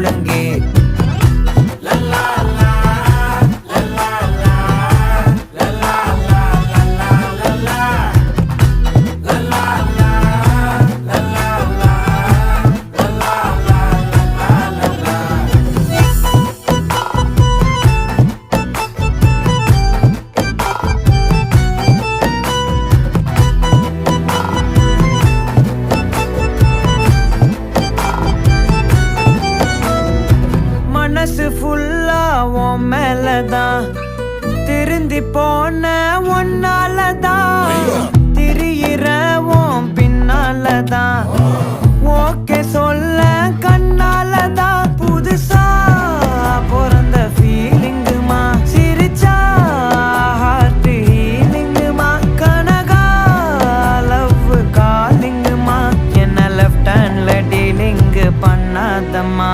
முழங்கே. மனசு ஃபுல்லா உன் மேலதான், திருந்தி போன ஒன்னாலதான், திரியிற உன் பின்னாலதான், ஓகே சொல்ல கண்ணாலதான். புதுசா பிறந்த ஃபீலிங்குமா, சிரிச்சா ஹார்ட் ஹீலிங்குமா, கனகா லவ் காலிங்குமா, என்ன லெஃப்ட் ஹேண்ட்ல டீலிங் பண்ணாதம்மா.